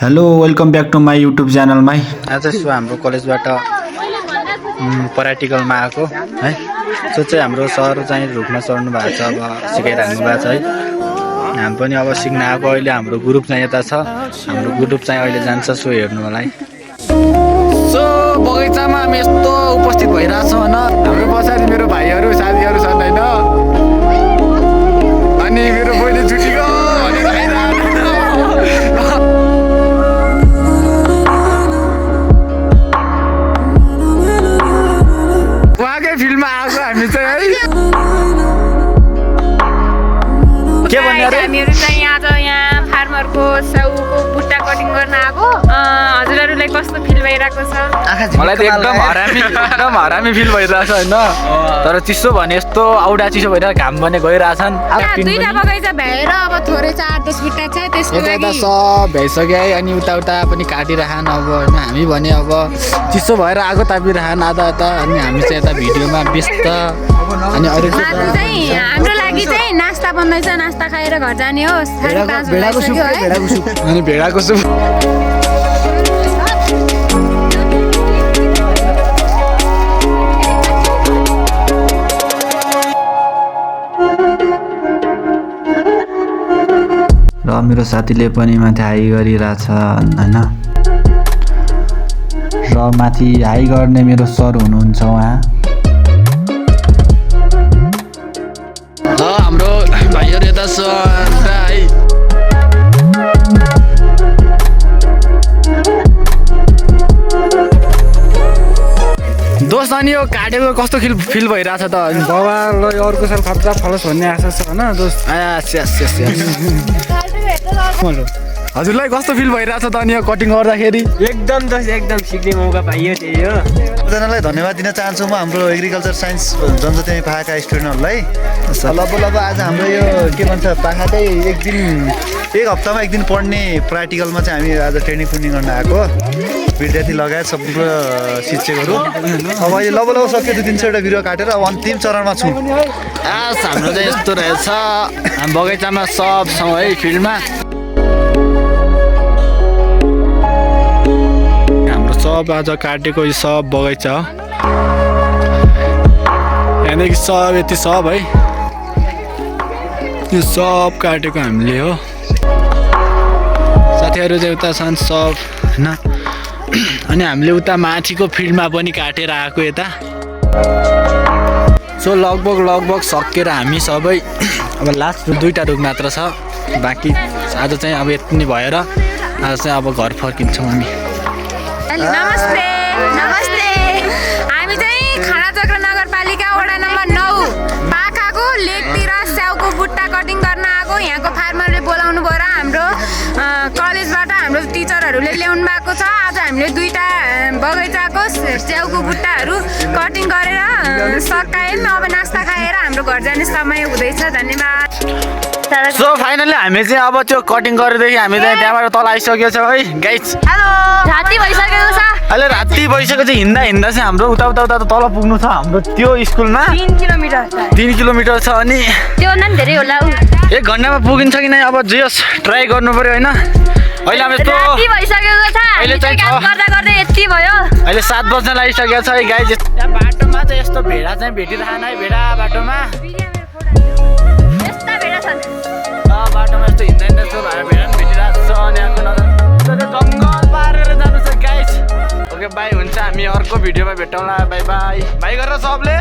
Hello welcome back to my YouTube च्यानलमा। आज so हाम्रो कलेजबाट प्र्याक्टिकलमा आएको है। सो चाहिँ हाम्रो सर चाहिँ रुखमा चढ्नु भएको छ, अब सिकाइराख्नु भएको छ है। हामी पनि अब सिक्न आएको। अहिले हाम्रो ग्रुप चाहिँ यता छ, हाम्रो ग्रुप चाहिँ अहिले जान्छ सो हेर्नु होला है। सो बगैँचामा हामी यस्तो उपस्थित भइरहेछौँ होइन। हाम्रो पछाडि मेरो भाइहरू साथीहरू छन् होइन। अनि मेरो बहिनी छुट्टीको उहाँकै फिल्डमा आएको हामी चाहिँ है। के भन्ने अरे हामीहरू चाहिँ यहाँ फार्मरको साउको बुट्टा कटिङ गर्न आएको। हजुरहरूलाई कस्तो फिल भइरहेको छ? मलाई त एकदम हरामी फिल भइरहेछ होइन। तर चिसो भने यस्तो औडा चिसो भइरहेको, घाम भने गइरहेछन्। दुईटा बगैँचा भएर अब थोरै 4-10 बुट्टा छ, त्यसको यता लागि सब भइसक्यो है। अनि उता पनि काटिरहन अब होइन। हामी भने अब चिसो भएर आगो तापिरहन आधा यता। अनि हामी चाहिँ यता भिडियोमा व्यस्त। अनि अरू चाहिँ हाम्रो लागि चाहिँ नास्ता बन्दैछ, नास्ता खाएर घर जाने हो। 5:30 भइसक्यो है। अनि भेडाको सुप र मेरो साथीले पनि माथि हाई गरिरहेछ होइन। र माथि हाई गर्ने मेरो सर हुनुहुन्छ उहाँ। हाम्रो भाइहरू यता छ है। दोस्त अनि यो काटेको कस्तो फिल भइरहेछ त? बाबालाई अर्को साल खतरा फलोस् भन्ने आशा छ होइन दोस्त। हजुरलाई कस्तो फिल भइरहेछ त अनि यो कटिङ गर्दाखेरि? एकदम दोस्त, एकदम सिक्ने मौका पाइयो। त्यही हो। सबैजनालाई धन्यवाद दिन चाहन्छु म हाम्रो एग्रिकल्चर साइन्स जनजाति पाखाका स्टुडेन्टहरूलाई। लगभग आज हाम्रो यो के भन्छ पाखाकै एक हप्तामा एक दिन पढ्ने प्र्याक्टिकलमा चाहिँ हामी आज ट्रेनिङ गर्न आएको विद्यार्थी लगायत सम्पूर्ण शिक्षकहरू। अब अहिले लगभग सक्यो 200-300 बिरुवा काटेर अब अन्तिम चरणमा छु। हाम्रो चाहिँ यस्तो रहेछ। हामी बगैँचामा सब छौँ है, फिल्डमा। हाम्रो सब आज काटेको यो सब बगैँचा हो। यहाँदेखि सब यति सब है, यो सब काटेको हामीले हो। साथीहरू चाहिँ उता छन् सब होइन। अनि हामीले उता माथिको फिल्डमा पनि काटेर आएको यता। सो लगभग सकेर हामी सबै अब लास्ट 2टा रुख मात्र छ बाँकी। आज चाहिँ अब यति नै भएर आज चाहिँ अब घर फर्किन्छौँ हामी। नमस्ते नमस्ते। हामी चाहिँ खानाचक्र नगरपालिका वडा नम्बर 9 पाखाको लेकतिर स्याउको बुट्टा कटिङ गर्न आएको। यहाँको फार्मरले बोलाउनु भयो र हाम्रो कलेजबाट हाम्रो टिचरहरूले ल्याउनु भएको छ। आज हामीले 2टा बगैँचाको स्याउको बुट्टाहरू कटिङ गरेर सकायौँ। अब नास्ता खाएर हाम्रो घर जाने समय हुँदैछ। धन्यवाद। सो फाइनली हामी चाहिँ अब त्यो कटिङ गरेदेखि हामी चाहिँ त्यहाँबाट तल आइसकेको छौँ है गाइज। हेलो, राति भइसकेको छ। अहिले राति भइसकेको चाहिँ हिँड्दा चाहिँ हाम्रो उता तल पुग्नु छ हाम्रो त्यो स्कुलमा। 3 किलोमिटर 3 किलोमिटर छ। अनि त्यो नन धेरै होला। 1 घन्टामा पुगिन्छ कि नै अब जे होस् ट्राई गर्नु पर्यो होइन। अहिले हामी यस्तो राति भइसकेको छ। अहिले चाहिँ काम गर्दा यति भयो। अहिले 7 बज्न लागिसकेको छ है गाइज। त्यहाँ बाटोमा चाहिँ यस्तो भेडा चाहिँ भेटिरहन है। भेडा बाटोमा यस्ता भेडा छन्। बाटोमा यस्तो हिँड्दा यस्तो भएर भेडा पनि भेटिरहेको छ। अनि अर्को नजर जङ्गल पारेर जानु छ गाइज। ओके बाई, हुन्छ हामी अर्को भिडियोमा भेटौँला। बाई बाई बाई गरेर सबले।